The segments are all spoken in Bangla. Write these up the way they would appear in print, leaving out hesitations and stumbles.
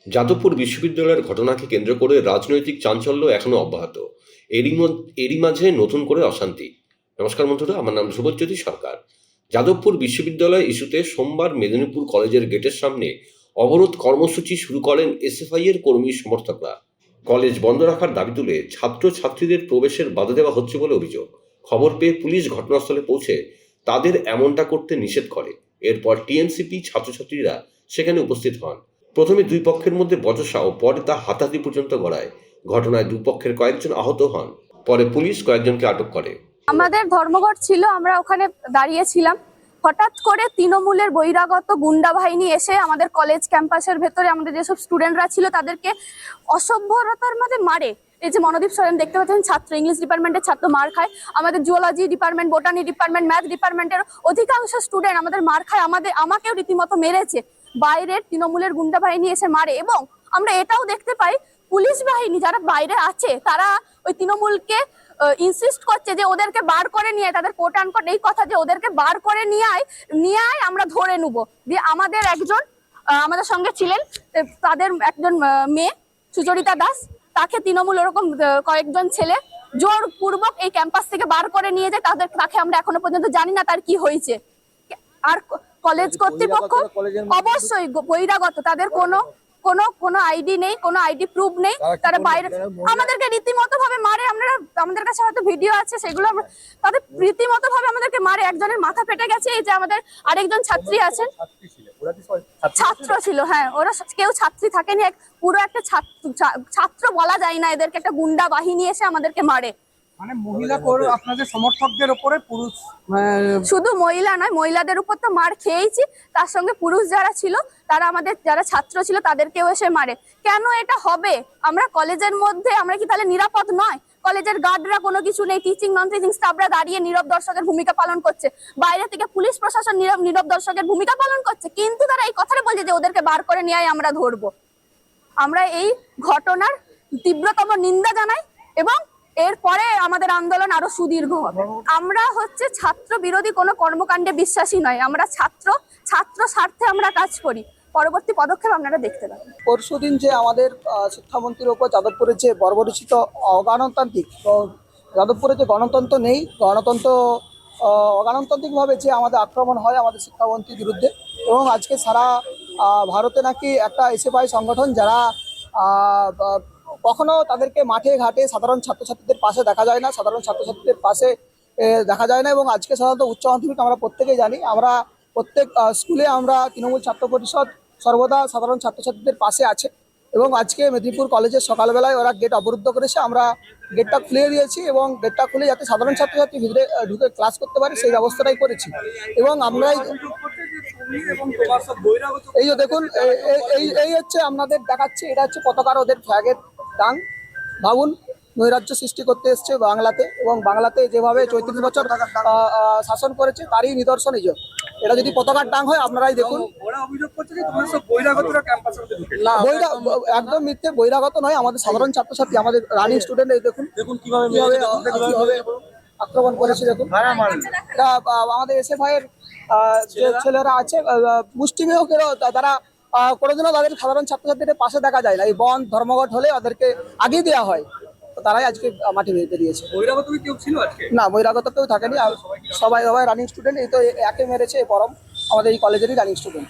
যাদবপুর বিশ্ববিদ্যালয়ের ঘটনাকে কেন্দ্র করে রাজনৈতিক চাঞ্চল্য এখনো অব্যাহত। এরই মাঝে নতুন করে অশান্তি। নমস্কার বন্ধুরা, আমার নাম ধ্রুবজ্যোতি সরকার। যাদবপুর বিশ্ববিদ্যালয় ইস্যুতে সোমবার মেদিনীপুর কলেজের গেটের সামনে অবরোধ কর্মসূচি শুরু করেন এসএফআই এর কর্মী সমর্থকরা। কলেজ বন্ধ রাখার দাবি তুলে ছাত্রছাত্রীদের প্রবেশের বাধা দেওয়া হচ্ছে বলে অভিযোগ। খবর পেয়ে পুলিশ ঘটনাস্থলে পৌঁছে তাদের এমনটা করতে নিষেধ করে। এরপর টিএমসিপি ছাত্রছাত্রীরা সেখানে উপস্থিত হন। প্রথমে দুই পক্ষের মধ্যে বচসা ও পরে তা হাতাহাতি পর্যন্ত গড়ায়। ঘটনায় দুই পক্ষের কয়েকজন আহত হন। পরে পুলিশ কয়েকজনকে আটক করে। আমাদের ধর্মঘট ছিল, আমরা ওখানে দাঁড়িয়েছিলাম। হঠাৎ করে তৃণমূলের বহিরাগত গুন্ডা বাহিনী এসে আমাদের কলেজ ক্যাম্পাসের ভেতরে আমাদের যেসব স্টুডেন্টরা ছিল তাদেরকে অসভ্যতার মধ্যে মারে। এই যে মনোদীপ সরেন দেখতে পাচ্ছেন, ছাত্র, ইংলিশ ডিপার্টমেন্টের ছাত্র মার খায়। আমাদের zoology department, botany department, math ডিপার্টমেন্টের অধিকাংশ স্টুডেন্ট আমাদের মার খায়। আমাকেও রীতিমতো মেরেছে। বাইরের তৃণমূলের গুন্ডা বাহিনী এসে মারে। এবং আমরা এটাও দেখতে পাই পুলিশ বাহিনী যারা বাইরে আছে তারা ওই তৃণমূলকে ইনসিস্ট করছে যে ওদেরকে বার করে নিয়ে, তাদের কোট আনকোট এই কথা যে ওদেরকে বার করে নিয়ে আয় আমরা ধরে নেবো। দিয়ে আমাদের একজন আমাদের সঙ্গে ছিলেন, তাদের একজন মেয়ে সুচরিতা দাস, তাকে তৃণমূল ওরকম কয়েকজন ছেলে জোরপূর্বক এই ক্যাম্পাস থেকে বার করে নিয়ে যায়। তাকে আমরা এখনো পর্যন্ত জানি না তার কি হয়েছে। আর কলেজ কর্তৃপক্ষ অবশ্যই বহিরাগত, তাদের কোনো আইডি নেই, কোনো আইডি প্রুফ নেই। তারা বাইরে আমাদেরকে রীতিমতো ভাবে মারে। আমাদের কাছে হয়তো ভিডিও আছে, সেগুলো তাদের রীতিমতো ভাবে আমাদেরকে মারে। একজনের মাথা ফেটে গেছে। এই যে আমাদের আরেকজন ছাত্রী আছেন, ছাত্র ছিল। হ্যাঁ, ওরা কেউ ছাত্রী থাকেনি, পুরো একটা ছাত্র বলা যায় না এদেরকে, একটা গুন্ডা বাহিনী এসে আমাদেরকে মারে। মানে মহিলা আপনাদের সমর্থকদের উপরে পুরুষ, শুধু মহিলা নয়, মহিলাদের উপর তো মার খেয়েছি, তার সঙ্গে পুরুষ যারা ছিল তারা আমাদের যারা ছাত্র ছিল তাদেরকেও এসে মারে। কেন এটা হবে? আমরা কলেজের মধ্যে আমরা কি তাহলে নিরাপদ নয়? কলেজের গার্ডরা কোনো কিছু নেই, টিচিং নন টিচিং স্টাফরা দাঁড়িয়ে নীরব দর্শকের ভূমিকা পালন করছে, বাইরে থেকে পুলিশ প্রশাসন নীরব দর্শকের ভূমিকা পালন করছে। কিন্তু তারা এই কথাটা বলছে যে ওদেরকে বার করে নিয়ে আমরা ধরবো। আমরা এই ঘটনার তীব্রতম নিন্দা জানাই এবং এরপরে আমাদের আন্দোলন আরো সুদীর্ঘ হবে। আমরা ছাত্র বিরোধী কোনো কর্মকাণ্ডে বিশ্বাসী নয়। আমরা ছাত্র স্বার্থে আমরা কাজ করি। পরবর্তী পদক্ষেপ আপনারা দেখতে পাবেন। পরশুদিন যে আমাদের শিক্ষামন্ত্রীর উপর যাদবপুরের যে বর্বরচিত অগণতান্ত্রিক, যাদবপুরে যে গণতন্ত্র নেই, অগণতান্ত্রিকভাবে যে আমাদের আক্রমণ হয় আমাদের শিক্ষামন্ত্রীর বিরুদ্ধে। এবং আজকে সারা ভারতে নাকি একটা এসএফআই সংগঠন যারা কখনো তাদেরকে মাঠে ঘাটে সাধারণ ছাত্রছাত্রীদের পাশে দেখা যায় না, এবং আজকে সাধারণত উচ্চ মাধ্যমিক আমরা প্রত্যেকেই জানি, আমরা প্রত্যেক স্কুলে আমরা তৃণমূল ছাত্র পরিষদ সর্বদা সাধারণ ছাত্রছাত্রীদের পাশে আছে। এবং আজকে মেদিনীপুর কলেজের সকালবেলায় ওরা গেট অবরুদ্ধ করেছে, আমরা গেটটা খুলে দিয়েছি এবং গেটটা খুলে যাতে সাধারণ ছাত্রছাত্রী ভিতরে ঢুকে ক্লাস করতে পারে সেই ব্যবস্থাটাই করেছি। এবং আমরাই এই যে দেখুন, এই হচ্ছে আপনাদের দেখাচ্ছে, এটা হচ্ছে পতাকার ওদের ফ্ল্যাগের টাং। ভাবুন, নৈরাজ্য সৃষ্টি করতে এসছে বাংলাতে, এবং বাংলাতে যেভাবে 34 বছর শাসন করেছে তারই নিদর্শন এই যে এটা যদি পতাকার টাং হয় আপনারাই দেখুন। একদম মিথ্যে, বহিরাগত নয়, আমাদের সাধারণ ছাত্রছাত্রী, আমাদের রানিং স্টুডেন্ট। এই দেখুন কিভাবে আক্রমণ করেছে। দেখুন এটা আমাদের এসএফআই এর যে ছেলেরা আছে, মুষ্টিমেয়কেরও তারা কোনোদিনও তাদের সাধারণ ছাত্রছাত্রীদের পাশে দেখা যায় না। এই বন্ধ ধর্মঘট হলে ওদেরকে আগেই দেওয়া হয়, তারাই আজকে মাঠে বেরিয়েছে। বহিরাগত কেউ ছিল আজকে? না, বহিরাগত কেউ থাকেনি, সবাই রানিং স্টুডেন্ট। এই তো একে মেরেছে পরম আমাদের এই কলেজেরই রানিং স্টুডেন্ট।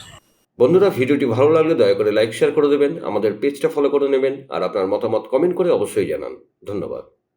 বন্ধুরা, ভিডিওটি ভালো লাগলে দয়া করে লাইক শেয়ার করে দেবেন, আমাদের পেজটা ফলো করে নেবেন, আর আপনার মতামত কমেন্ট করে অবশ্যই জানান। ধন্যবাদ।